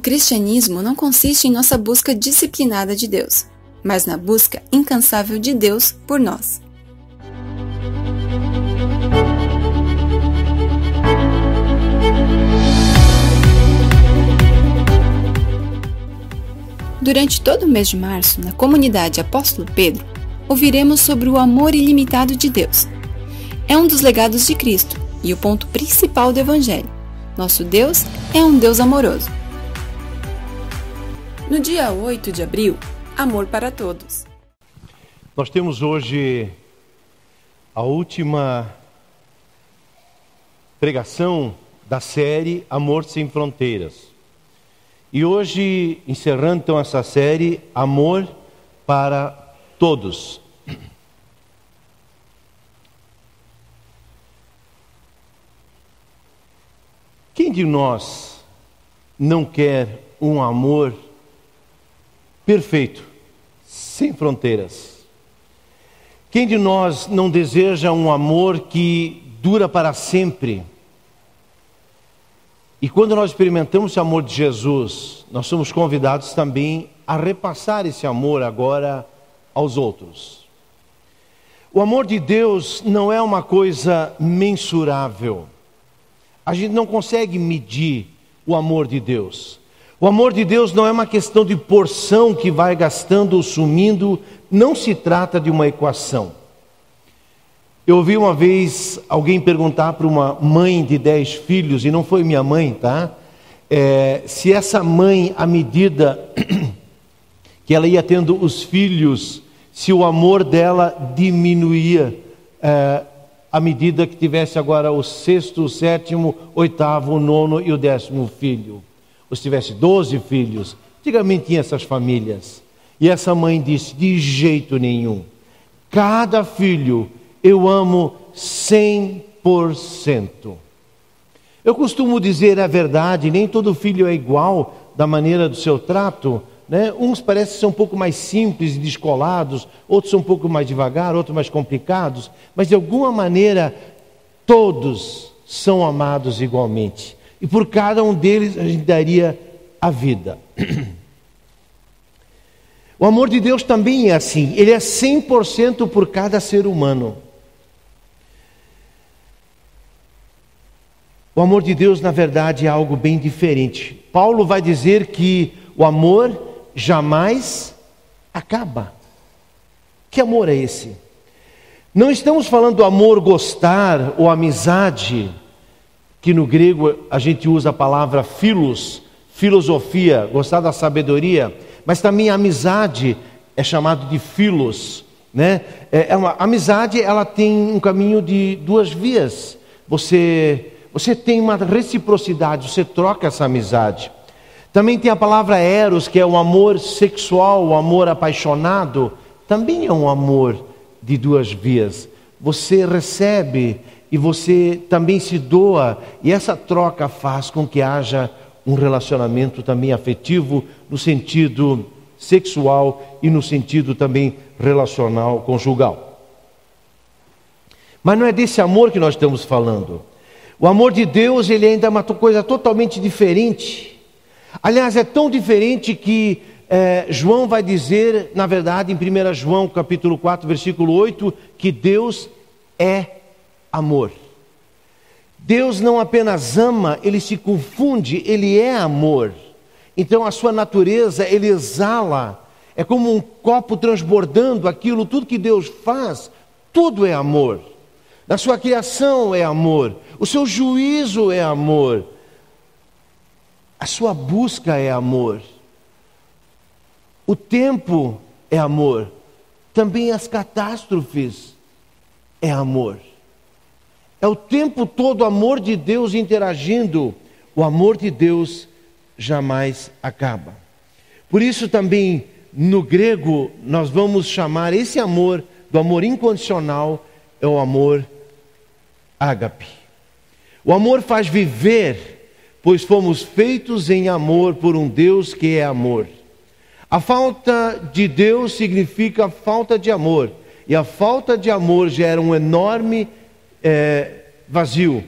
cristianismo não consiste em nossa busca disciplinada de Deus, mas na busca incansável de Deus por nós. Durante todo o mês de março, na comunidade Apóstolo Pedro, ouviremos sobre o amor ilimitado de Deus. É um dos legados de Cristo e o ponto principal do Evangelho. Nosso Deus é um Deus amoroso. No dia 8 de abril, amor para todos. Nós temos hoje a última pregação da série Amor Sem Fronteiras. E hoje, encerrando então essa série, Amor para Todos. Quem de nós não quer um amor perfeito, sem fronteiras? Quem de nós não deseja um amor que dura para sempre? E quando nós experimentamos esse amor de Jesus, nós somos convidados também a repassar esse amor agora aos outros. O amor de Deus não é uma coisa mensurável. A gente não consegue medir o amor de Deus. O amor de Deus não é uma questão de porção que vai gastando ou sumindo. Não se trata de uma equação. Eu ouvi uma vez alguém perguntar para uma mãe de 10 filhos, e não foi minha mãe, tá? Se essa mãe, à medida que ela ia tendo os filhos, se o amor dela diminuía à medida que tivesse agora o 6º, o 7º, 8º, o 9º e o 10º filho. Ou se tivesse 12 filhos. Antigamente tinha essas famílias. E essa mãe disse, de jeito nenhum. Cada filho eu amo 100%. Eu costumo dizer a verdade, nem todo filho é igual da maneira do seu trato, né? Uns parecem ser um pouco mais simples e descolados, outros são um pouco mais devagar, outros mais complicados, mas de alguma maneira todos são amados igualmente. E por cada um deles a gente daria a vida. O amor de Deus também é assim, ele é 100% por cada ser humano. O amor de Deus, na verdade, é algo bem diferente. Paulo vai dizer que o amor jamais acaba. Que amor é esse? Não estamos falando do amor gostar ou amizade, que no grego a gente usa a palavra philos, filosofia, gostar da sabedoria, mas também a amizade é chamado de philos, né? Uma amizade, ela tem um caminho de duas vias. Você tem uma reciprocidade, você troca essa amizade. Também tem a palavra eros, que é o amor sexual, o amor apaixonado. Também é um amor de duas vias. Você recebe e você também se doa. E essa troca faz com que haja um relacionamento também afetivo, no sentido sexual e no sentido também relacional, conjugal. Mas não é desse amor que nós estamos falando. O amor de Deus, ele ainda é uma coisa totalmente diferente. Aliás, é tão diferente que João vai dizer, na verdade, em 1 João capítulo 4, versículo 8, que Deus é amor. Deus não apenas ama, ele se confunde, ele é amor. Então a sua natureza, ele exala, é como um copo transbordando aquilo, tudo que Deus faz, tudo é amor. Na sua criação é amor, o seu juízo é amor, a sua busca é amor, o tempo é amor, também as catástrofes é amor. É o tempo todo o amor de Deus interagindo, o amor de Deus jamais acaba. Por isso também no grego nós vamos chamar esse amor do amor incondicional, é o amor ágape. O amor faz viver, pois fomos feitos em amor por um Deus que é amor. A falta de Deus significa falta de amor, e a falta de amor gera um enorme vazio,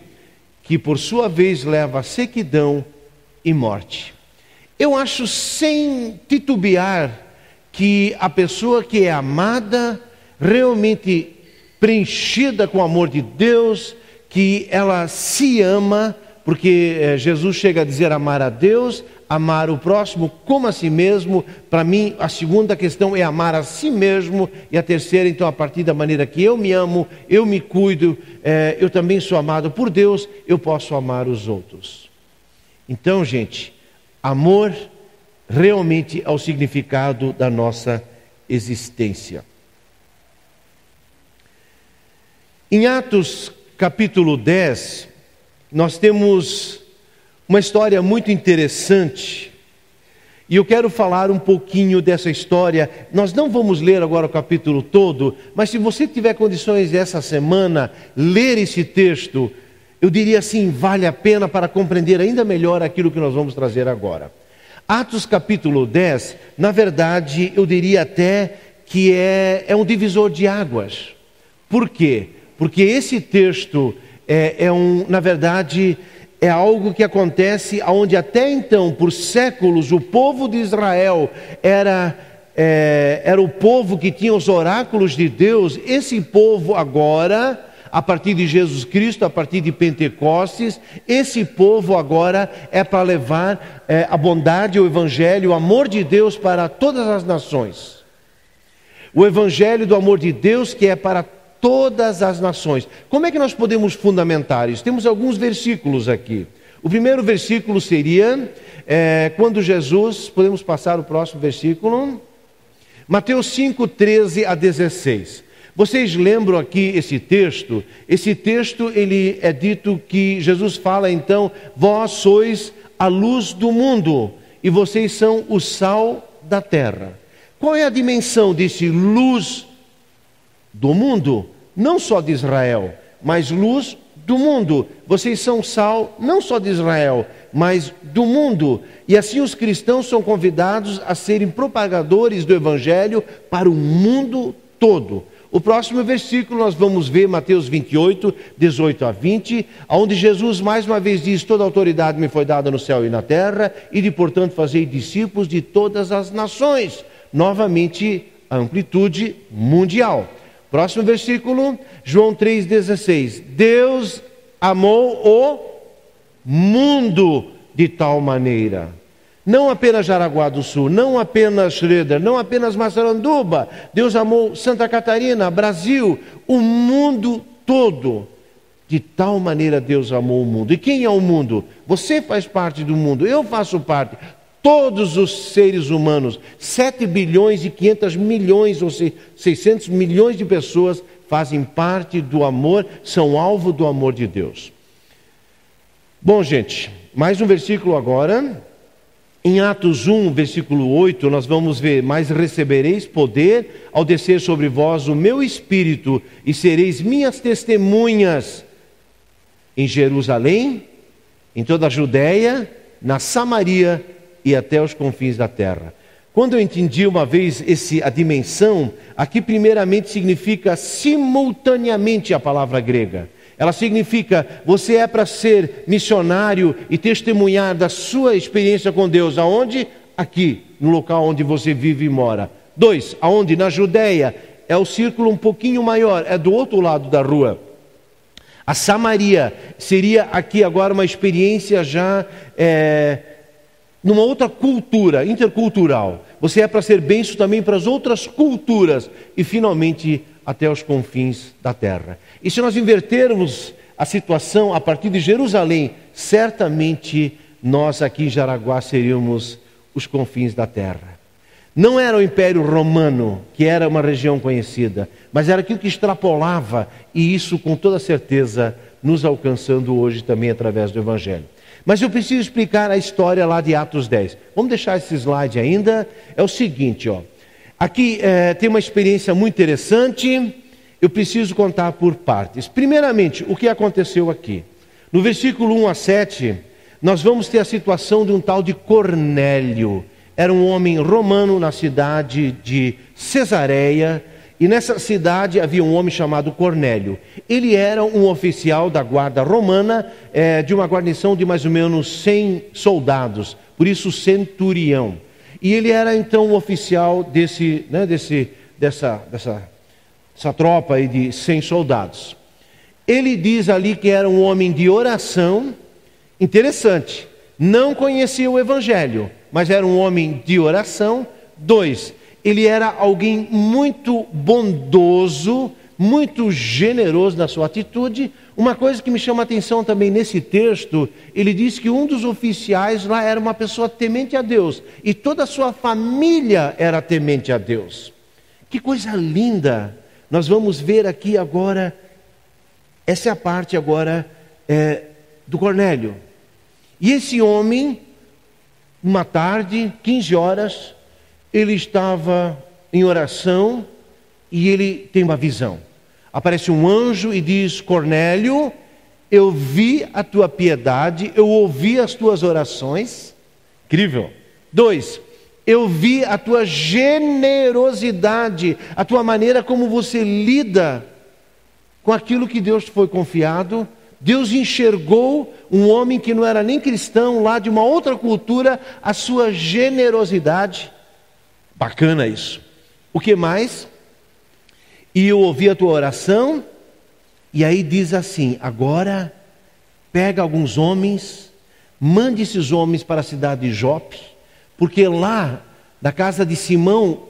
que por sua vez leva a sequidão e morte. Eu acho sem titubear que a pessoa que é amada, realmente preenchida com o amor de Deus, que ela se ama, porque Jesus chega a dizer amar a Deus, amar o próximo como a si mesmo. Para mim, a segunda questão é amar a si mesmo, e a terceira, então, a partir da maneira que eu me amo, eu me cuido, eu também sou amado por Deus, eu posso amar os outros. Então, gente, amor realmente é o significado da nossa existência. Em Atos capítulo 10, nós temos uma história muito interessante, e eu quero falar um pouquinho dessa história. Nós não vamos ler agora o capítulo todo, mas se você tiver condições essa semana, ler esse texto, eu diria assim, vale a pena para compreender ainda melhor aquilo que nós vamos trazer agora. Atos capítulo 10, na verdade, eu diria até que é um divisor de águas. Por quê? Porque esse texto na verdade, é algo que acontece onde até então, por séculos, o povo de Israel era o povo que tinha os oráculos de Deus. Esse povo agora, a partir de Jesus Cristo, a partir de Pentecostes, esse povo agora é para levar a bondade, o evangelho, o amor de Deus para todas as nações. O evangelho do amor de Deus que é para todas as nações. Como é que nós podemos fundamentar isso? Temos alguns versículos aqui. O primeiro versículo seria quando Jesus, podemos passar o próximo versículo, Mateus 5, 13 a 16. Vocês lembram aqui esse texto? Esse texto, ele é dito que Jesus fala então, vós sois a luz do mundo e vocês são o sal da terra. Qual é a dimensão desse luz do mundo? Não só de Israel, mas luz do mundo. Vocês são sal não só de Israel, mas do mundo. E assim os cristãos são convidados a serem propagadores do evangelho para o mundo todo. O próximo versículo nós vamos ver, Mateus 28, 18 a 20, onde Jesus mais uma vez diz, toda autoridade me foi dada no céu e na terra, e de portanto fazei discípulos de todas as nações. Novamente, a amplitude mundial. Próximo versículo, João 3,16. Deus amou o mundo de tal maneira. Não apenas Jaraguá do Sul, não apenas Schroeder, não apenas Massaranduba. Deus amou Santa Catarina, Brasil, o mundo todo. De tal maneira Deus amou o mundo. E quem é o mundo? Você faz parte do mundo, eu faço parte. Todos os seres humanos, 7 bilhões e 500 milhões ou 600 milhões de pessoas fazem parte do amor, são alvo do amor de Deus. Bom, gente, mais um versículo agora. Em Atos 1, versículo 8, nós vamos ver, mas recebereis poder ao descer sobre vós o meu Espírito e sereis minhas testemunhas em Jerusalém, em toda a Judéia, na Samaria e até os confins da terra. Quando eu entendi uma vez a dimensão, aqui primeiramente significa simultaneamente a palavra grega. Ela significa, você é para ser missionário e testemunhar da sua experiência com Deus. Aonde? Aqui, no local onde você vive e mora. 2, aonde? Na Judéia. É o círculo um pouquinho maior, é do outro lado da rua. A Samaria seria aqui agora uma experiência já numa outra cultura, intercultural. Você é para ser bênção também para as outras culturas. E finalmente até os confins da terra. E se nós invertermos a situação a partir de Jerusalém, certamente nós aqui em Jaraguá seríamos os confins da terra. Não era o Império Romano, que era uma região conhecida, mas era aquilo que extrapolava, e isso com toda certeza nos alcançando hoje também através do Evangelho. Mas eu preciso explicar a história lá de Atos 10. Vamos deixar esse slide ainda. É o seguinte, aqui tem uma experiência muito interessante. Eu preciso contar por partes. Primeiramente, o que aconteceu aqui? No versículo 1 a 7, nós vamos ter a situação de um tal de Cornélio. Era um homem romano na cidade de Cesareia, E nessa cidade havia um homem chamado Cornélio. Ele era um oficial da guarda romana, de uma guarnição de mais ou menos 100 soldados, por isso centurião. E ele era então um oficial dessa tropa aí de 100 soldados. Ele diz ali que era um homem de oração. Interessante, não conhecia o evangelho, mas era um homem de oração. 2, ele era alguém muito bondoso, muito generoso na sua atitude. Uma coisa que me chama a atenção também nesse texto, ele diz que um dos oficiais lá era uma pessoa temente a Deus, e toda a sua família era temente a Deus. Que coisa linda! Nós vamos ver aqui agora, essa é a parte agora do Cornélio. E esse homem, uma tarde, 15 horas, ele estava em oração e ele tem uma visão. Aparece um anjo e diz: Cornélio, eu vi a tua piedade, eu ouvi as tuas orações. Incrível. 2, eu vi a tua generosidade, a tua maneira como você lida com aquilo que Deus te foi confiado. Deus enxergou um homem que não era nem cristão, lá de uma outra cultura, a sua generosidade. Bacana isso. O que mais? E eu ouvi a tua oração, e aí diz assim: agora pega alguns homens, mande esses homens para a cidade de Jope, porque lá, na casa de Simão,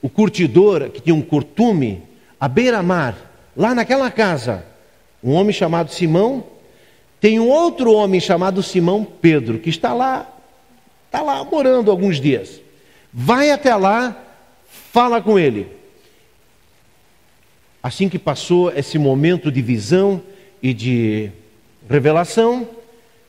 o curtidor, que tinha um curtume, à beira-mar, lá naquela casa, um homem chamado Simão, tem um outro homem chamado Simão Pedro, que está lá morando alguns dias. Vai até lá, fala com ele. Assim que passou esse momento de visão e de revelação,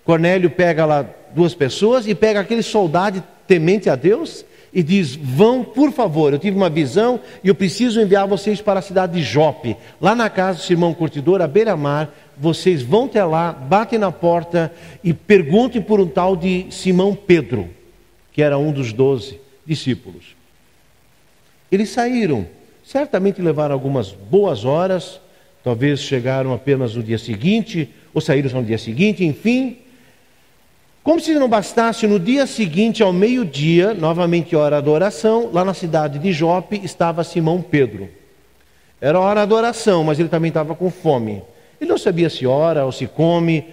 Cornélio pega lá 2 pessoas e pega aquele soldado temente a Deus e diz: vão, por favor, eu tive uma visão e eu preciso enviar vocês para a cidade de Jope, lá na casa do Simão Curtidor, à beira-mar. Vocês vão até lá, batem na porta e perguntem por um tal de Simão Pedro, que era um dos 12 discípulos. Eles saíram, certamente levaram algumas boas horas, talvez chegaram apenas no dia seguinte, ou saíram só no dia seguinte, enfim. Como se não bastasse, no dia seguinte, ao meio-dia, novamente hora da oração, lá na cidade de Jope estava Simão Pedro. Era hora da oração, mas ele também estava com fome. Ele não sabia se ora ou se come,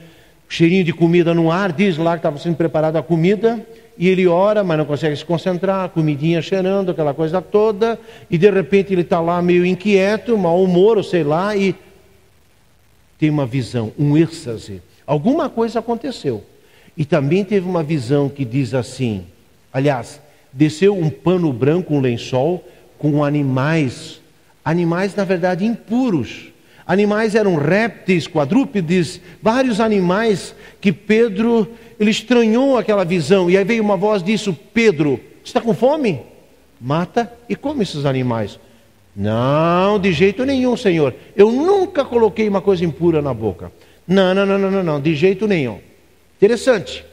cheirinho de comida no ar, diz lá que estava sendo preparada a comida, e ele ora, mas não consegue se concentrar, comidinha cheirando, aquela coisa toda, e de repente ele está lá meio inquieto, mau humor, ou sei lá, e tem uma visão, um êxtase. Alguma coisa aconteceu. E também teve uma visão que diz assim, aliás, desceu um pano branco, um lençol, com animais na verdade impuros. Animais eram répteis, quadrúpedes, vários animais que Pedro, ele estranhou aquela visão. E aí veio uma voz disso: Pedro, você está com fome? Mata e come esses animais. Não, de jeito nenhum, Senhor. Eu nunca coloquei uma coisa impura na boca. Não, de jeito nenhum. Interessante.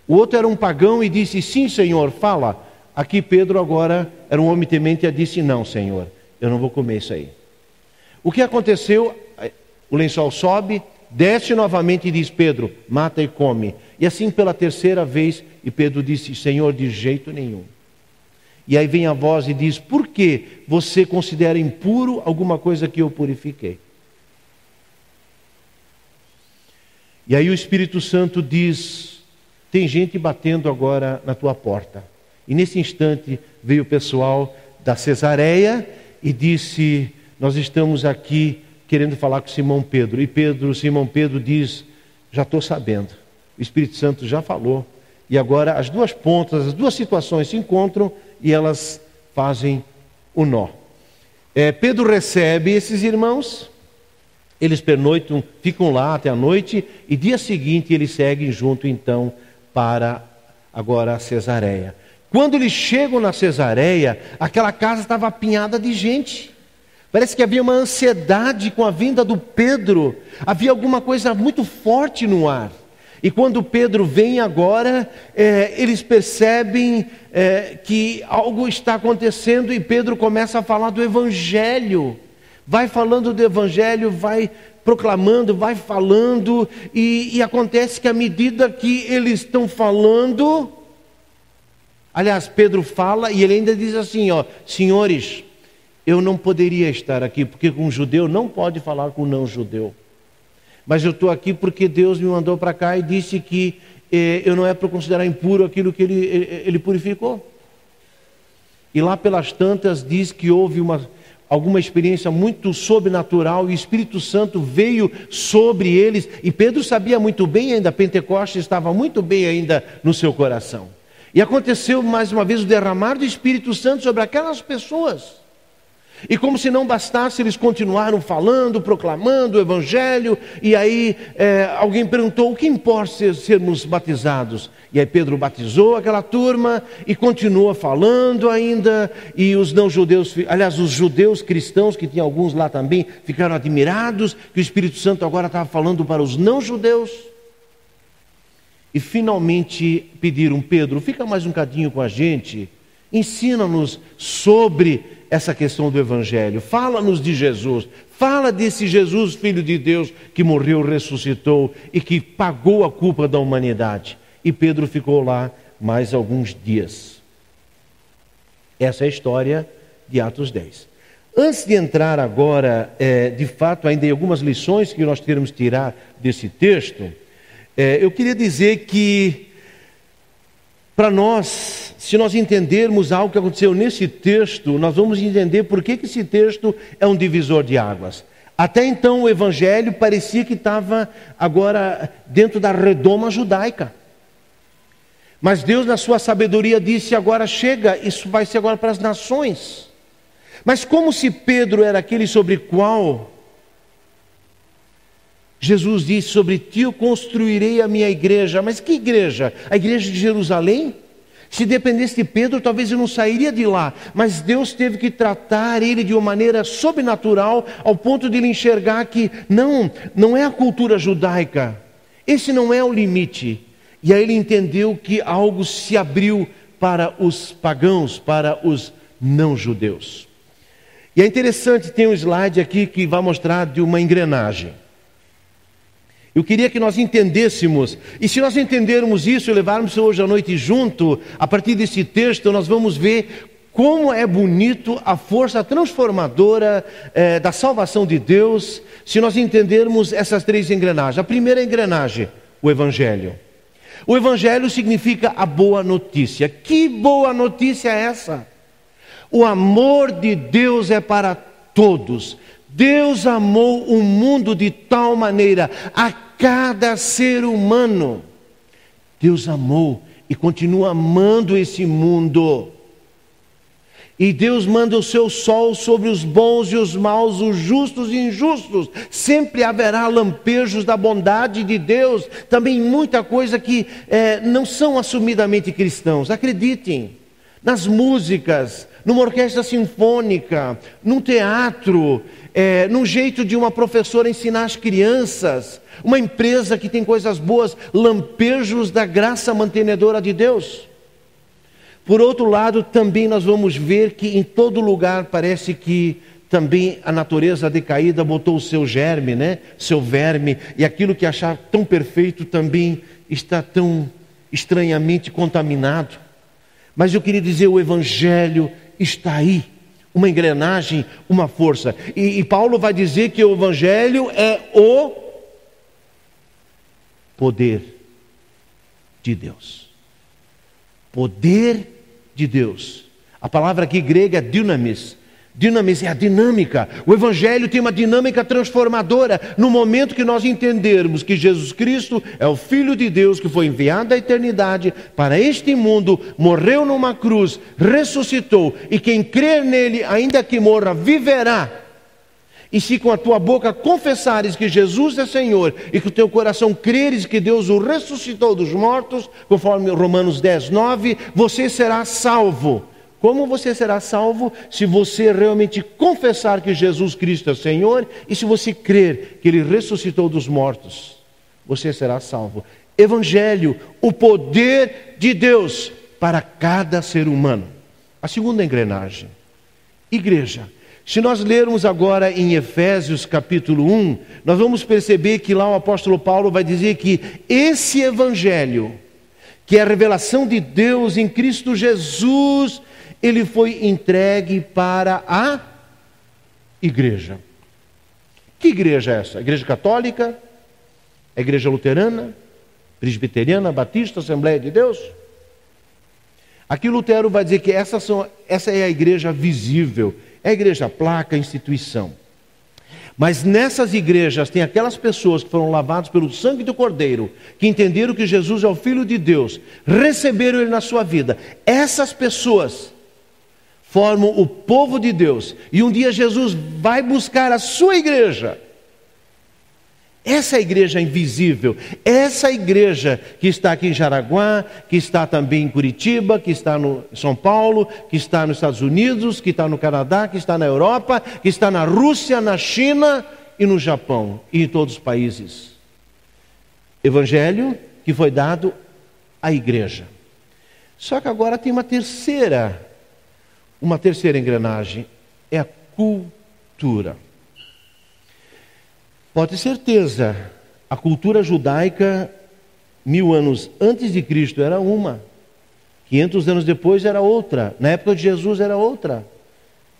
O outro era um pagão e disse: sim, Senhor, fala. Aqui Pedro agora era um homem temente e disse: não, Senhor, eu não vou comer isso aí. O que aconteceu? O lençol sobe, desce novamente e diz: Pedro, mata e come. E assim pela terceira vez, e Pedro disse: Senhor, de jeito nenhum. E aí vem a voz e diz: por que você considera impuro alguma coisa que eu purifiquei? E aí o Espírito Santo diz: tem gente batendo agora na tua porta. E nesse instante veio o pessoal da Cesareia e disse: nós estamos aqui querendo falar com Simão Pedro. E Simão Pedro diz: já estou sabendo, o Espírito Santo já falou. E agora as duas pontas, as duas situações se encontram e elas fazem o nó. Pedro recebe esses irmãos, eles pernoitam, ficam lá até a noite, e dia seguinte eles seguem junto então para agora a Cesareia. Quando eles chegam na Cesareia, aquela casa estava apinhada de gente. Parece que havia uma ansiedade com a vinda do Pedro, havia alguma coisa muito forte no ar. E quando Pedro vem agora, eles percebem que algo está acontecendo e Pedro começa a falar do Evangelho. Vai falando do Evangelho, vai proclamando, vai falando, e acontece que à medida que eles estão falando, aliás, Pedro fala e ele ainda diz assim, senhores, eu não poderia estar aqui, porque um judeu não pode falar com um não judeu. Mas eu estou aqui porque Deus me mandou para cá e disse que eu não é para considerar impuro aquilo que ele purificou. E lá pelas tantas diz que houve alguma experiência muito sobrenatural e o Espírito Santo veio sobre eles. E Pedro sabia muito bem ainda, Pentecostes estava muito bem ainda no seu coração. E aconteceu mais uma vez o derramar do Espírito Santo sobre aquelas pessoas. E como se não bastasse, eles continuaram falando, proclamando o Evangelho. E aí alguém perguntou, o que importa sermos batizados? E aí Pedro batizou aquela turma e continua falando ainda. E os não-judeus, aliás, os judeus cristãos, que tinha alguns lá também, ficaram admirados que o Espírito Santo agora estava falando para os não-judeus. E finalmente pediram, Pedro, fica mais um cadinho com a gente, ensina-nos sobre essa questão do Evangelho, fala-nos de Jesus, fala desse Jesus, Filho de Deus, que morreu, ressuscitou e que pagou a culpa da humanidade. E Pedro ficou lá mais alguns dias. Essa é a história de Atos 10. Antes de entrar agora, de fato, ainda em algumas lições que nós queremos tirar desse texto, eu queria dizer que, para nós, se nós entendermos algo que aconteceu nesse texto, nós vamos entender por que esse texto é um divisor de águas. Até então o Evangelho parecia que estava agora dentro da redoma judaica. Mas Deus, na sua sabedoria, disse, agora chega, isso vai ser agora para as nações. Mas como se Pedro era aquele sobre qual Jesus disse, sobre ti eu construirei a minha igreja. Mas que igreja? A igreja de Jerusalém? Se dependesse de Pedro, talvez ele não sairia de lá. Mas Deus teve que tratar ele de uma maneira sobrenatural, ao ponto de ele enxergar que não é a cultura judaica. Esse não é o limite. E aí ele entendeu que algo se abriu para os pagãos, para os não-judeus. E é interessante, tem um slide aqui que vai mostrar de uma engrenagem. Eu queria que nós entendêssemos, e se nós entendermos isso e levarmos hoje à noite junto, a partir desse texto nós vamos ver como é bonito a força transformadora da salvação de Deus, se nós entendermos essas três engrenagens. A primeira engrenagem, o Evangelho. O Evangelho significa a boa notícia. Que boa notícia é essa? O amor de Deus é para todos. Deus amou o mundo de tal maneira, a cada ser humano. Deus amou e continua amando esse mundo. E Deus manda o seu sol sobre os bons e os maus, os justos e injustos. Sempre haverá lampejos da bondade de Deus. Também muita coisa que não são assumidamente cristãos. Acreditem, nas músicas, numa orquestra sinfônica, num teatro, num jeito de uma professora ensinar as crianças, uma empresa que tem coisas boas, lampejos da graça mantenedora de Deus. Por outro lado, também nós vamos ver que em todo lugar parece que também a natureza decaída botou o seu germe, seu verme, e aquilo que achava tão perfeito também está tão estranhamente contaminado. Mas eu queria dizer, o Evangelho está aí, uma engrenagem, uma força. E Paulo vai dizer que o Evangelho é o poder de Deus. Poder de Deus. A palavra aqui grega é dunamis. Dunamis é a dinâmica. O Evangelho tem uma dinâmica transformadora. No momento que nós entendermos que Jesus Cristo é o Filho de Deus que foi enviado da eternidade para este mundo, morreu numa cruz, ressuscitou, e quem crer nele, ainda que morra, viverá. E se com a tua boca confessares que Jesus é Senhor e que o teu coração creres que Deus o ressuscitou dos mortos, conforme Romanos 10:9, você será salvo. Como você será salvo? Se você realmente confessar que Jesus Cristo é Senhor e se você crer que Ele ressuscitou dos mortos, você será salvo. Evangelho, o poder de Deus para cada ser humano. A segunda engrenagem, igreja. Se nós lermos agora em Efésios capítulo 1, nós vamos perceber que lá o apóstolo Paulo vai dizer que esse Evangelho, que é a revelação de Deus em Cristo Jesus, ele foi entregue para a igreja. Que igreja é essa? A igreja católica? A igreja luterana? Presbiteriana? Batista? Assembleia de Deus? Aqui Lutero vai dizer que essa é a igreja visível, é a igreja placa, instituição. Mas nessas igrejas tem aquelas pessoas que foram lavadas pelo sangue do Cordeiro, que entenderam que Jesus é o Filho de Deus, receberam Ele na sua vida. Essas pessoas formam o povo de Deus, e um dia Jesus vai buscar a sua igreja. Essa é a igreja invisível, essa igreja que está aqui em Jaraguá, que está também em Curitiba, que está em São Paulo, que está nos Estados Unidos, que está no Canadá, que está na Europa, que está na Rússia, na China e no Japão e em todos os países. Evangelho que foi dado à igreja. Só que agora tem uma terceira engrenagem, é a cultura. Pode ter certeza, a cultura judaica, 1000 anos antes de Cristo era uma, 500 anos depois era outra, na época de Jesus era outra,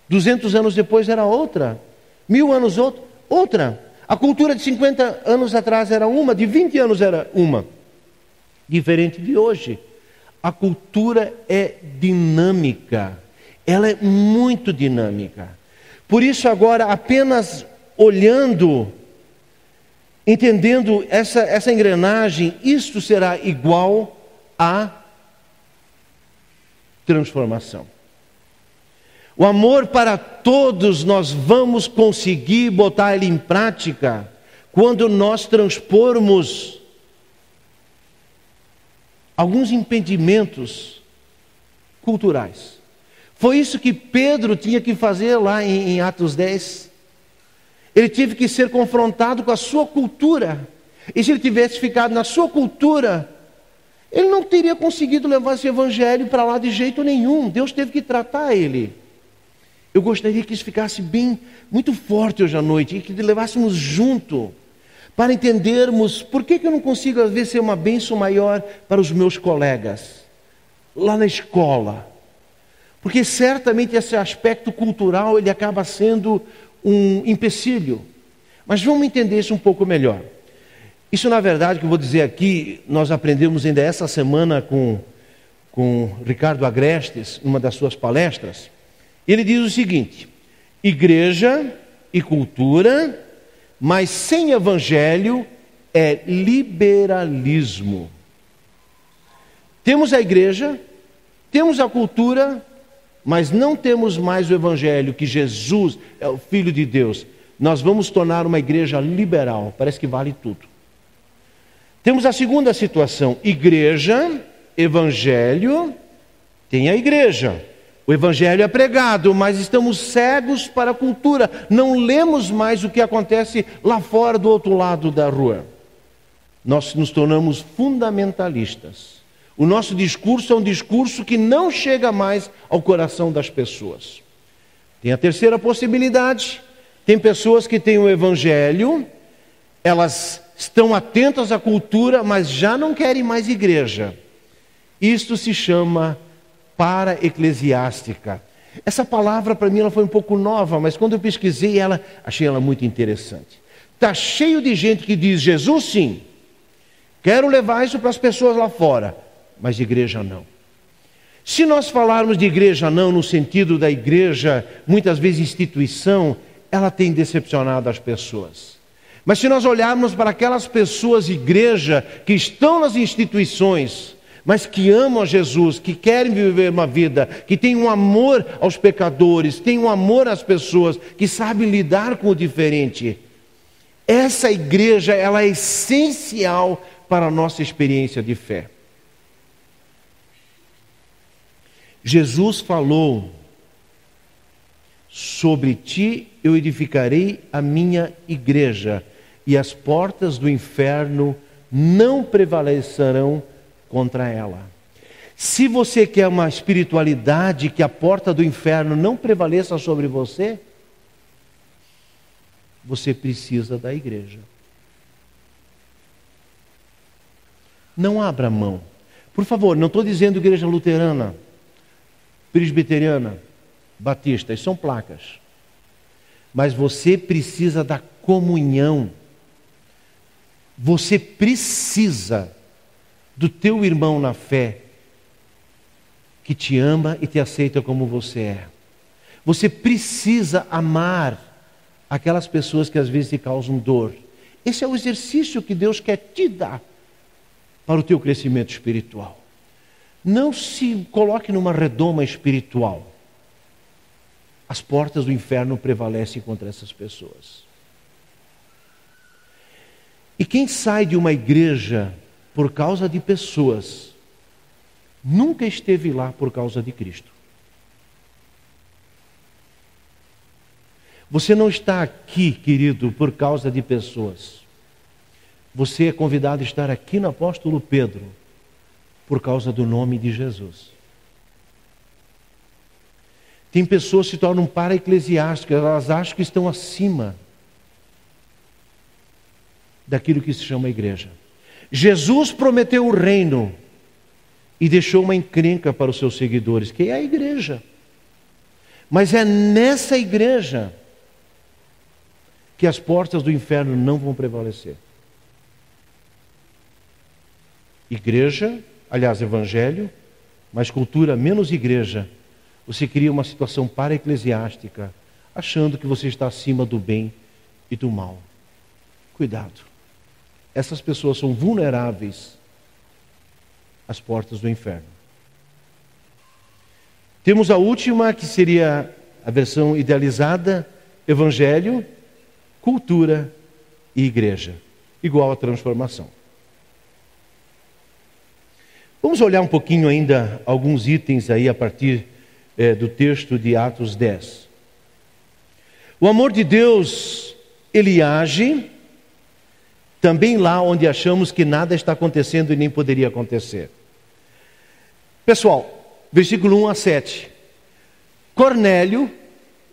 200 anos depois era outra, 1000 anos outra. A cultura de 50 anos atrás era uma, de 20 anos era uma, diferente de hoje. A cultura é dinâmica, ela é muito dinâmica. Por isso agora apenas olhando, entendendo essa engrenagem, isto será igual a transformação. O amor para todos nós vamos conseguir botar ele em prática quando nós transpormos alguns impedimentos culturais. Foi isso que Pedro tinha que fazer lá em Atos 10. Ele teve que ser confrontado com a sua cultura. E se ele tivesse ficado na sua cultura, ele não teria conseguido levar esse evangelho para lá de jeito nenhum. Deus teve que tratar ele. Eu gostaria que isso ficasse muito forte hoje à noite, e que levássemos junto, para entendermos por que eu não consigo às vezes ser uma bênção maior para os meus colegas, lá na escola. Porque certamente esse aspecto cultural, ele acaba sendo um empecilho. Mas vamos entender isso um pouco melhor. Isso, na verdade, que eu vou dizer aqui, nós aprendemos ainda essa semana com Ricardo Agrestes, numa das suas palestras. Ele diz o seguinte: igreja e cultura, mas sem evangelho é liberalismo. Temos a igreja, temos a cultura, mas não temos mais o evangelho, que Jesus é o Filho de Deus. Nós vamos tornar uma igreja liberal, parece que vale tudo. Temos a segunda situação: igreja, evangelho, tem a igreja. O evangelho é pregado, mas estamos cegos para a cultura. Não lemos mais o que acontece lá fora, do outro lado da rua. Nós nos tornamos fundamentalistas. O nosso discurso é um discurso que não chega mais ao coração das pessoas. Tem a terceira possibilidade. Tem pessoas que têm o evangelho, elas estão atentas à cultura, mas já não querem mais igreja. Isto se chama para-eclesiástica. Essa palavra para mim ela foi um pouco nova, mas quando eu pesquisei ela, achei ela muito interessante. Está cheio de gente que diz: Jesus sim, quero levar isso para as pessoas lá fora, mas de igreja não. Se nós falarmos de igreja não, no sentido da igreja, muitas vezes instituição, ela tem decepcionado as pessoas. Mas se nós olharmos para aquelas pessoas, igreja, que estão nas instituições, mas que amam a Jesus, que querem viver uma vida, que têm um amor aos pecadores, têm um amor às pessoas, que sabem lidar com o diferente. Essa igreja, ela é essencial para a nossa experiência de fé. Jesus falou: sobre ti eu edificarei a minha igreja, e as portas do inferno não prevalecerão contra ela. Se você quer uma espiritualidade que a porta do inferno não prevaleça sobre você, você precisa da igreja. Não abra mão. Por favor, não estou dizendo igreja luterana, presbiteriana, batista, isso são placas. Mas você precisa da comunhão. Você precisa do teu irmão na fé, que te ama e te aceita como você é. Você precisa amar aquelas pessoas que às vezes te causam dor. Esse é o exercício que Deus quer te dar para o teu crescimento espiritual. Não se coloque numa redoma espiritual. As portas do inferno prevalecem contra essas pessoas. E quem sai de uma igreja por causa de pessoas, nunca esteve lá por causa de Cristo. Você não está aqui, querido, por causa de pessoas. Você é convidado a estar aqui no apóstolo Pedro por causa do nome de Jesus. Tem pessoas que se tornam para-eclesiásticas, elas acham que estão acima daquilo que se chama igreja. Jesus prometeu o reino e deixou uma encrenca para os seus seguidores, que é a igreja. Mas é nessa igreja que as portas do inferno não vão prevalecer. Igreja, aliás, evangelho, mas cultura menos igreja. Você cria uma situação para-eclesiástica, achando que você está acima do bem e do mal. Cuidado. Essas pessoas são vulneráveis às portas do inferno. Temos a última, que seria a versão idealizada: evangelho, cultura e igreja, igual a transformação. Vamos olhar um pouquinho ainda alguns itens aí a partir do texto de Atos 10. O amor de Deus, ele age também lá onde achamos que nada está acontecendo e nem poderia acontecer. Pessoal, versículo 1 a 7. Cornélio,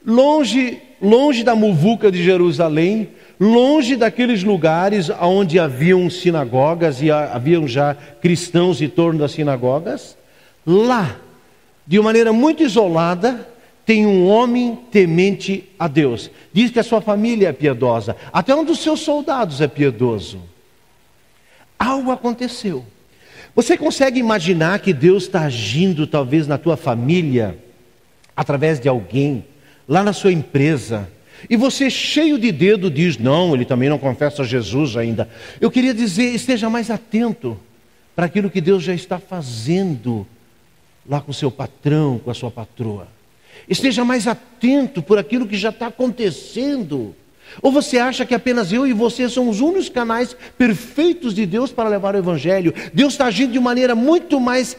longe da muvuca de Jerusalém, longe daqueles lugares onde haviam sinagogas e haviam já cristãos em torno das sinagogas, lá, de uma maneira muito isolada, tem um homem temente a Deus. Diz que a sua família é piedosa, até um dos seus soldados é piedoso. Algo aconteceu. Você consegue imaginar que Deus está agindo talvez na tua família, através de alguém, lá na sua empresa, e você cheio de dedo diz: não, ele também não confessa Jesus ainda. Eu queria dizer, esteja mais atento para aquilo que Deus já está fazendo lá com o seu patrão, com a sua patroa. Esteja mais atento por aquilo que já está acontecendo. Ou você acha que apenas eu e você somos os únicos canais perfeitos de Deus para levar o Evangelho? Deus está agindo de maneira muito mais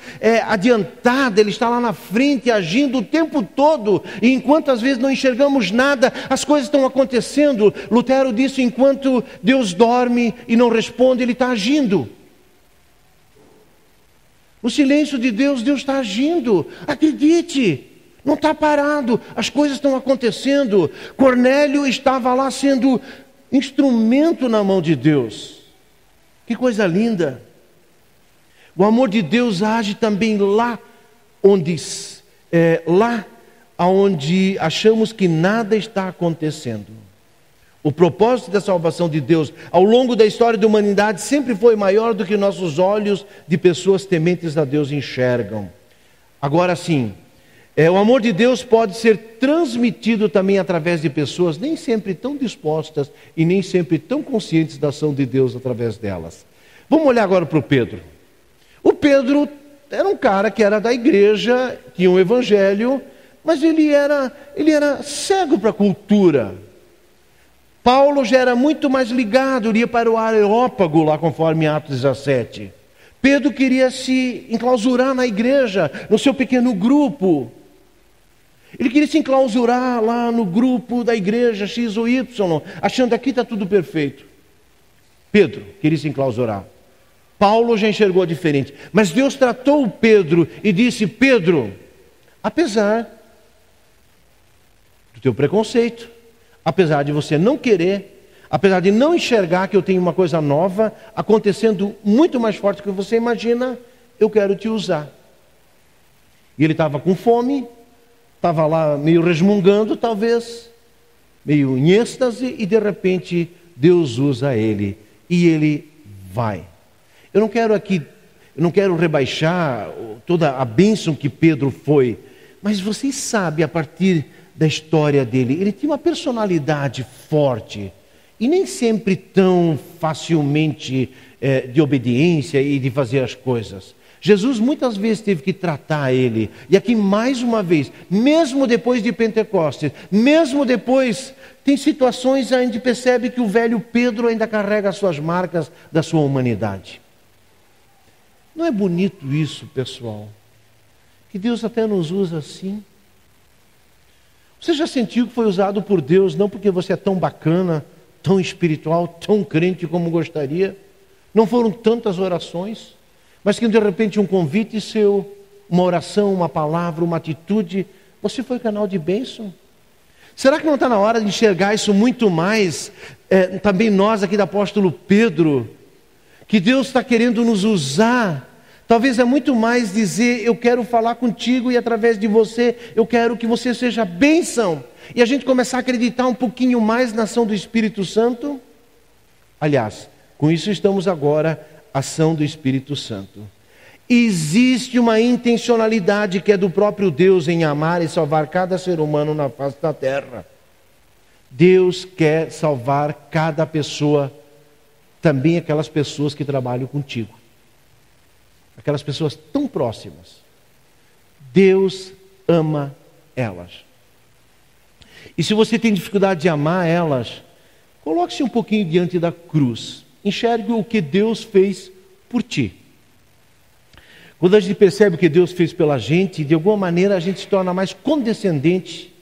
adiantada, Ele está lá na frente, agindo o tempo todo, e enquanto às vezes não enxergamos nada, as coisas estão acontecendo. Lutero disse: enquanto Deus dorme e não responde, Ele está agindo. No silêncio de Deus, Deus está agindo. Acredite! Não está parado, as coisas estão acontecendo. Cornélio estava lá sendo instrumento na mão de Deus. Que coisa linda! O amor de Deus age também lá onde achamos que nada está acontecendo. O propósito da salvação de Deus ao longo da história da humanidade sempre foi maior do que nossos olhos de pessoas tementes a Deus enxergam. Agora sim, o amor de Deus pode ser transmitido também através de pessoas nem sempre tão dispostas e nem sempre tão conscientes da ação de Deus através delas. Vamos olhar agora para o Pedro. O Pedro era um cara que era da igreja, tinha um evangelho, mas ele era cego para a cultura. Paulo já era muito mais ligado, ele ia para o Areópago lá conforme Atos 17. Pedro queria se enclausurar na igreja, no seu pequeno grupo. Ele queria se enclausurar lá no grupo da igreja X ou Y, achando que aqui está tudo perfeito. Pedro queria se enclausurar. Paulo já enxergou diferente. Mas Deus tratou Pedro e disse: Pedro, apesar do teu preconceito, apesar de você não querer, apesar de não enxergar que eu tenho uma coisa nova acontecendo muito mais forte do que você imagina, eu quero te usar. E ele estava com fome, estava lá meio resmungando, talvez, meio em êxtase, e de repente Deus usa ele e ele vai. Eu não quero rebaixar toda a bênção que Pedro foi, mas vocês sabem, a partir da história dele, ele tinha uma personalidade forte e nem sempre tão facilmente de obediência e de fazer as coisas. Jesus muitas vezes teve que tratar ele, e aqui mais uma vez, mesmo depois de Pentecostes, mesmo depois, tem situações onde a gente percebe que o velho Pedro ainda carrega as suas marcas da sua humanidade. Não é bonito isso, pessoal? Que Deus até nos usa assim. Você já sentiu que foi usado por Deus, não porque você é tão bacana, tão espiritual, tão crente como gostaria? Não foram tantas orações, mas que de repente um convite seu, uma oração, uma palavra, uma atitude, você foi canal de bênção? Será que não está na hora de enxergar isso muito mais, também nós aqui do apóstolo Pedro, que Deus está querendo nos usar? Talvez é muito mais dizer: eu quero falar contigo e através de você eu quero que você seja bênção. E a gente começar a acreditar um pouquinho mais na ação do Espírito Santo. Aliás, com isso estamos agora, ação do Espírito Santo. Existe uma intencionalidade que é do próprio Deus em amar e salvar cada ser humano na face da terra. Deus quer salvar cada pessoa, também aquelas pessoas que trabalham contigo, aquelas pessoas tão próximas. Deus ama elas. E se você tem dificuldade de amar elas, coloque-se um pouquinho diante da cruz. Enxergue o que Deus fez por ti. Quando a gente percebe o que Deus fez pela gente, de alguma maneira a gente se torna mais condescendente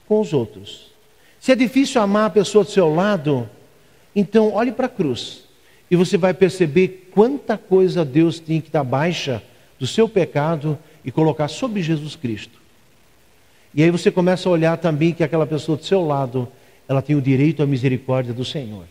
com os outros. Se é difícil amar a pessoa do seu lado, então olhe para a cruz e você vai perceber quanta coisa Deus tem que dar baixa do seu pecado e colocar sobre Jesus Cristo. E aí você começa a olhar também que aquela pessoa do seu lado, ela tem o direito à misericórdia do Senhor.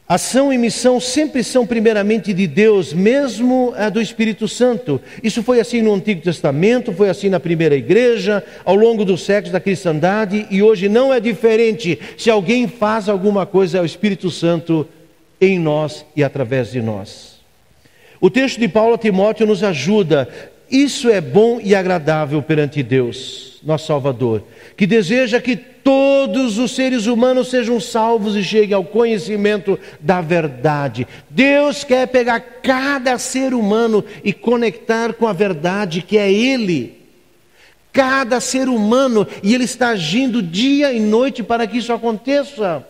Ação e missão sempre são primeiramente de Deus, mesmo a do Espírito Santo. Isso foi assim no Antigo Testamento, foi assim na primeira igreja, ao longo dos séculos da cristandade, e hoje não é diferente. Se alguém faz alguma coisa, é o Espírito Santo em nós e através de nós. O texto de Paulo a Timóteo nos ajuda. Isso é bom e agradável perante Deus, nosso Salvador, que deseja que todos os seres humanos sejam salvos e cheguem ao conhecimento da verdade. Deus quer pegar cada ser humano e conectar com a verdade que é Ele. Cada ser humano, e Ele está agindo dia e noite para que isso aconteça.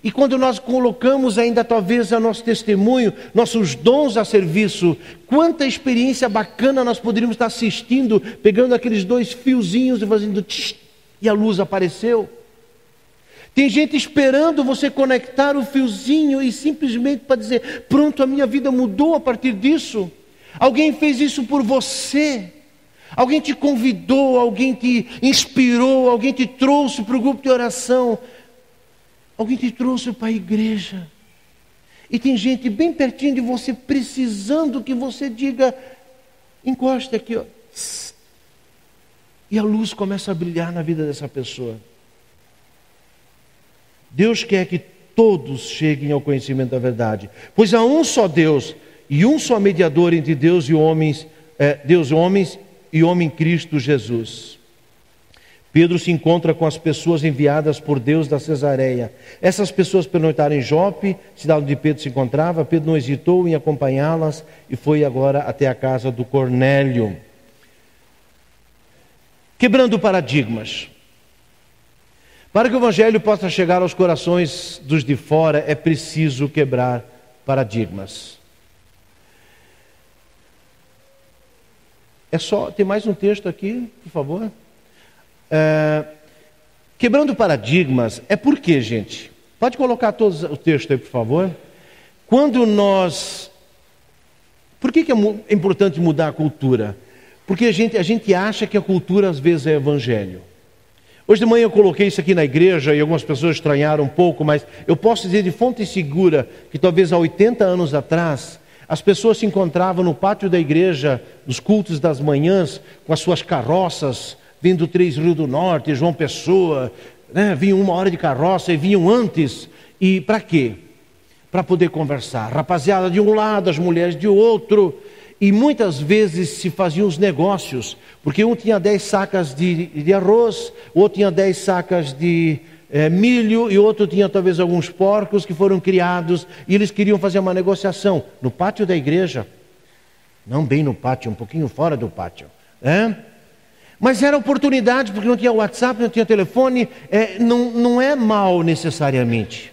E quando nós colocamos ainda talvez a nosso testemunho, nossos dons a serviço, quanta experiência bacana nós poderíamos estar assistindo, pegando aqueles 2 fiozinhos e fazendo tch, e a luz apareceu. Tem gente esperando você conectar o fiozinho e simplesmente para dizer: pronto, a minha vida mudou a partir disso. Alguém fez isso por você. Alguém te convidou, alguém te inspirou, alguém te trouxe para o grupo de oração. Alguém te trouxe para a igreja. E tem gente bem pertinho de você, precisando que você diga: encoste aqui, ó. E a luz começa a brilhar na vida dessa pessoa. Deus quer que todos cheguem ao conhecimento da verdade. Pois há um só Deus e um só mediador entre Deus e homens, e homem Cristo Jesus. Pedro se encontra com as pessoas enviadas por Deus da Cesareia. Essas pessoas pernoitaram em Jope, cidade onde Pedro se encontrava. Pedro não hesitou em acompanhá-las e foi agora até a casa do Cornélio. Quebrando paradigmas. Para que o Evangelho possa chegar aos corações dos de fora, é preciso quebrar paradigmas. Tem mais um texto aqui, por favor? Quebrando paradigmas, é por quê, gente? Pode colocar todos o texto aí, por favor. Quando nós... Por que é importante mudar a cultura? Porque a gente acha que a cultura às vezes é evangelho. Hoje de manhã eu coloquei isso aqui na igreja e algumas pessoas estranharam um pouco, mas eu posso dizer de fonte segura que talvez há 80 anos atrás, as pessoas se encontravam no pátio da igreja, nos cultos das manhãs, com as suas carroças, vindo 3 Rio do Norte, João Pessoa, né? Vinham 1 hora de carroça e vinham antes. E para quê? Para poder conversar. Rapaziada de um lado, as mulheres de outro. E muitas vezes se faziam os negócios, porque um tinha 10 sacas de arroz, o outro tinha 10 sacas de milho, e outro tinha talvez alguns porcos que foram criados, e eles queriam fazer uma negociação no pátio da igreja. Não bem no pátio, um pouquinho fora do pátio. Mas era oportunidade, porque não tinha WhatsApp, não tinha telefone, não é mal necessariamente.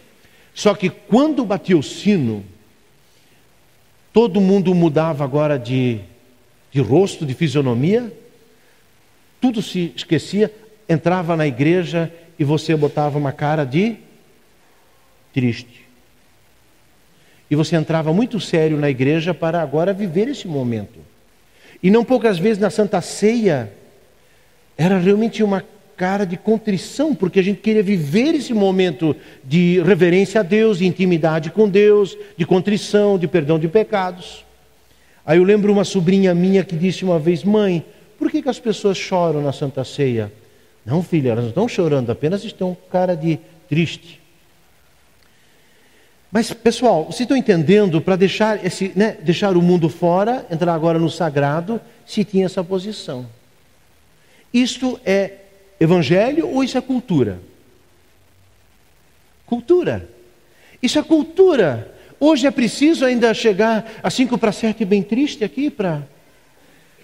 Só que quando batia o sino, todo mundo mudava agora de rosto, de fisionomia, tudo se esquecia, entrava na igreja e você botava uma cara de triste. E você entrava muito sério na igreja para agora viver esse momento. E não poucas vezes na Santa Ceia, era realmente uma cara de contrição, porque a gente queria viver esse momento de reverência a Deus, de intimidade com Deus, de contrição, de perdão de pecados. Aí eu lembro uma sobrinha minha que disse uma vez: mãe, por que as pessoas choram na Santa Ceia? Não, filha, elas não estão chorando, apenas estão com cara de triste. Mas, pessoal, vocês estão entendendo, para deixar o mundo fora, entrar agora no sagrado, se tinha essa posição. Isto é evangelho ou isso é cultura? Cultura. Isso é cultura. Hoje é preciso ainda chegar a 5 para 7 bem triste aqui para...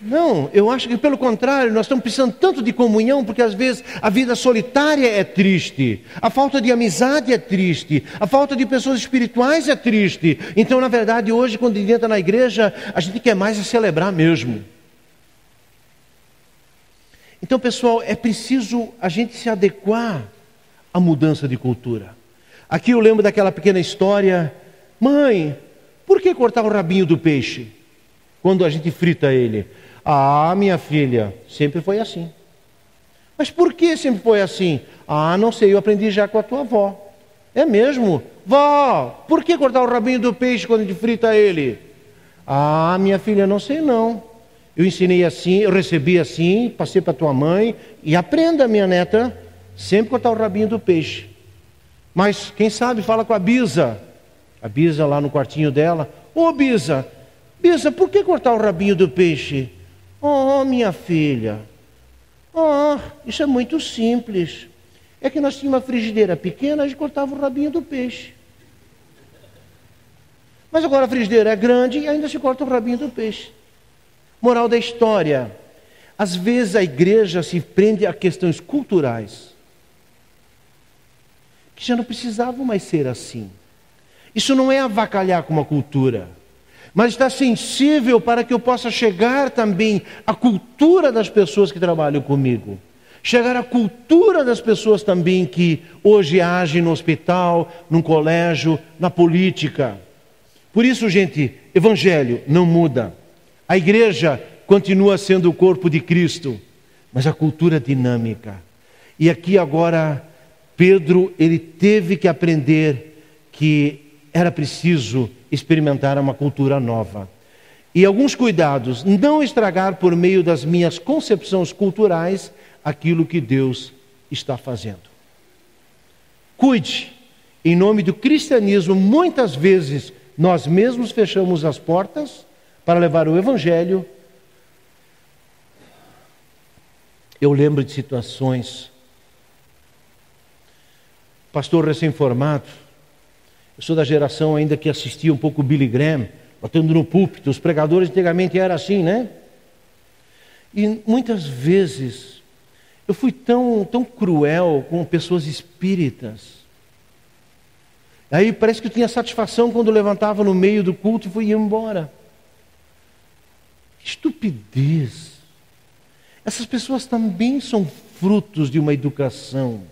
Não, eu acho que pelo contrário, nós estamos precisando tanto de comunhão, porque às vezes a vida solitária é triste, a falta de amizade é triste, a falta de pessoas espirituais é triste. Então, na verdade, hoje, quando a gente entra na igreja, a gente quer mais celebrar mesmo. Então, pessoal, é preciso a gente se adequar à mudança de cultura. Aqui eu lembro daquela pequena história: mãe, por que cortar o rabinho do peixe quando a gente frita ele? Ah, minha filha, sempre foi assim. Mas por que sempre foi assim? Ah, não sei, eu aprendi já com a tua avó. É mesmo? Vó, por que cortar o rabinho do peixe quando a gente frita ele? Ah, minha filha, não sei não. Eu ensinei assim, eu recebi assim, passei para tua mãe, e aprenda, minha neta, sempre cortar o rabinho do peixe. Mas quem sabe fala com a Bisa lá no quartinho dela: ô Bisa, por que cortar o rabinho do peixe? Oh, minha filha, isso é muito simples. É que nós tínhamos uma frigideira pequena, a gente cortava o rabinho do peixe. Mas agora a frigideira é grande e ainda se corta o rabinho do peixe. Moral da história: às vezes a igreja se prende a questões culturais que já não precisavam mais ser assim. Isso não é avacalhar com uma cultura, mas está sensível para que eu possa chegar também à cultura das pessoas que trabalham comigo, chegar à cultura das pessoas também que hoje agem no hospital, no colégio, na política. Por isso, gente, evangelho não muda. A igreja continua sendo o corpo de Cristo, mas a cultura é dinâmica. E aqui agora, Pedro, ele teve que aprender que era preciso experimentar uma cultura nova. E alguns cuidados: não estragar por meio das minhas concepções culturais aquilo que Deus está fazendo. Cuide. Em nome do cristianismo, muitas vezes nós mesmos fechamos as portas para levar o evangelho. Eu lembro de situações. Pastor recém-formado, eu sou da geração ainda que assistia um pouco o Billy Graham, batendo no púlpito. Os pregadores antigamente eram assim, né? E muitas vezes eu fui tão cruel com pessoas espíritas. Aí parece que eu tinha satisfação quando levantava no meio do culto e ia embora. Que estupidez! Essas pessoas também são frutos de uma educação.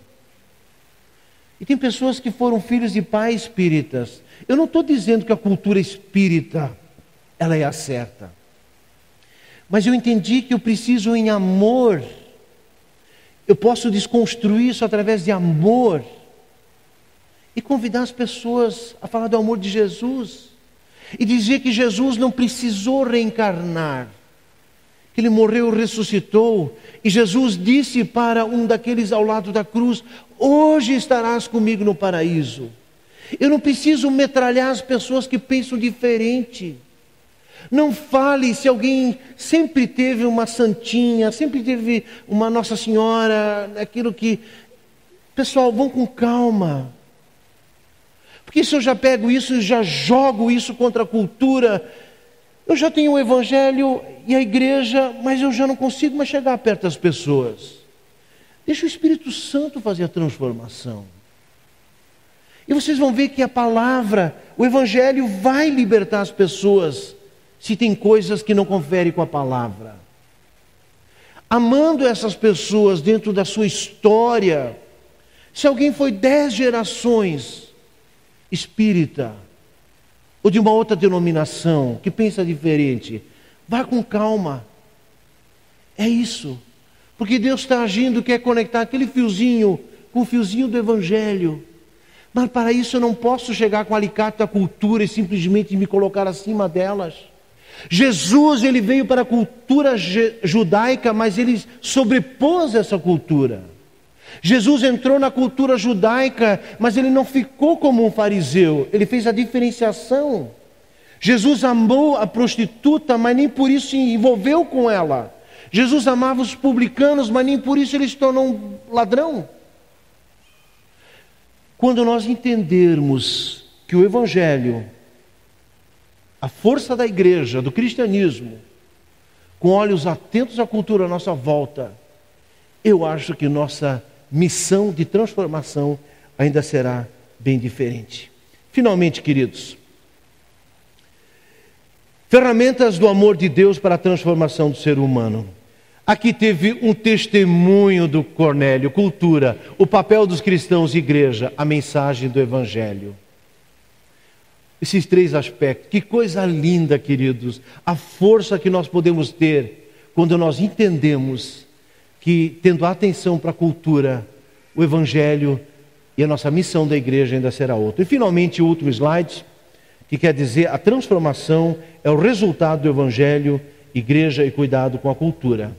E tem pessoas que foram filhos de pais espíritas. Eu não estou dizendo que a cultura espírita, ela é a certa. Mas eu entendi que eu preciso em amor. Eu posso desconstruir isso através de amor. E convidar as pessoas a falar do amor de Jesus. E dizer que Jesus não precisou reencarnar. Que Ele morreu e ressuscitou. E Jesus disse para um daqueles ao lado da cruz: hoje estarás comigo no paraíso. Eu não preciso metralhar as pessoas que pensam diferente. Não fale se alguém sempre teve uma santinha, sempre teve uma Nossa Senhora, aquilo que... Pessoal, vão com calma. Porque se eu já pego isso e já jogo isso contra a cultura, eu já tenho o Evangelho e a igreja, mas eu já não consigo mais chegar perto das pessoas. Deixa o Espírito Santo fazer a transformação. E vocês vão ver que a palavra, o Evangelho vai libertar as pessoas, se tem coisas que não conferem com a palavra. Amando essas pessoas dentro da sua história. Se alguém foi 10 gerações espírita, ou de uma outra denominação, que pensa diferente, vá com calma. É isso. Porque Deus está agindo, quer conectar aquele fiozinho com o fiozinho do Evangelho. Mas para isso eu não posso chegar com o alicate da cultura e simplesmente me colocar acima delas. Jesus, Ele veio para a cultura judaica, mas Ele sobrepôs essa cultura. Jesus entrou na cultura judaica, mas Ele não ficou como um fariseu. Ele fez a diferenciação. Jesus amou a prostituta, mas nem por isso se envolveu com ela. Jesus amava os publicanos, mas nem por isso Ele se tornou um ladrão. Quando nós entendermos que o Evangelho, a força da igreja, do cristianismo, com olhos atentos à cultura à nossa volta, eu acho que nossa missão de transformação ainda será bem diferente. Finalmente, queridos, ferramentas do amor de Deus para a transformação do ser humano. Aqui teve um testemunho do Cornélio, cultura, o papel dos cristãos, igreja, a mensagem do Evangelho. Esses 3 aspectos, que coisa linda, queridos, a força que nós podemos ter quando nós entendemos que, tendo atenção para a cultura, o Evangelho e a nossa missão da igreja ainda será outra. E finalmente o último slide, que quer dizer a transformação é o resultado do Evangelho, igreja e cuidado com a cultura.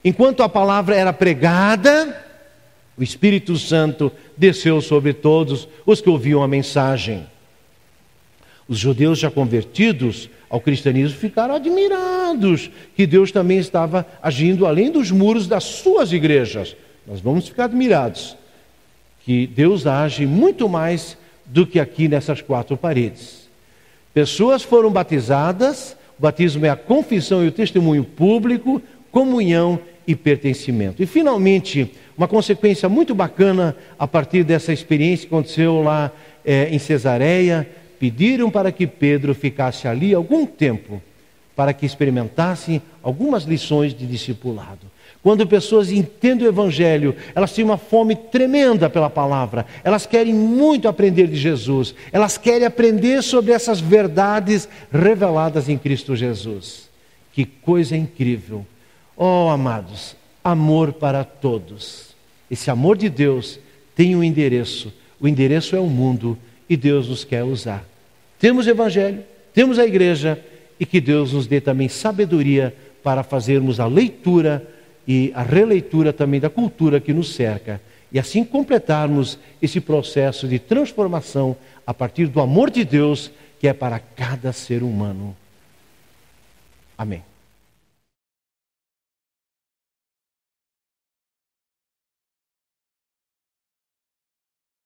Enquanto a palavra era pregada, o Espírito Santo desceu sobre todos os que ouviam a mensagem. Os judeus já convertidos ao cristianismo ficaram admirados que Deus também estava agindo além dos muros das suas igrejas. Nós vamos ficar admirados que Deus age muito mais do que aqui nessas 4 paredes. Pessoas foram batizadas, o batismo é a confissão e o testemunho público, comunhão e pertencimento. E finalmente, uma consequência muito bacana a partir dessa experiência que aconteceu lá em Cesareia, pediram para que Pedro ficasse ali algum tempo, para que experimentassem algumas lições de discipulado. Quando pessoas entendem o Evangelho, elas têm uma fome tremenda pela palavra, elas querem muito aprender de Jesus, elas querem aprender sobre essas verdades reveladas em Cristo Jesus. Que coisa incrível! Oh, amados, amor para todos. Esse amor de Deus tem um endereço, o endereço é o mundo e Deus nos quer usar. Temos o Evangelho, temos a igreja e que Deus nos dê também sabedoria para fazermos a leitura e a releitura também da cultura que nos cerca e assim completarmos esse processo de transformação a partir do amor de Deus que é para cada ser humano. Amém.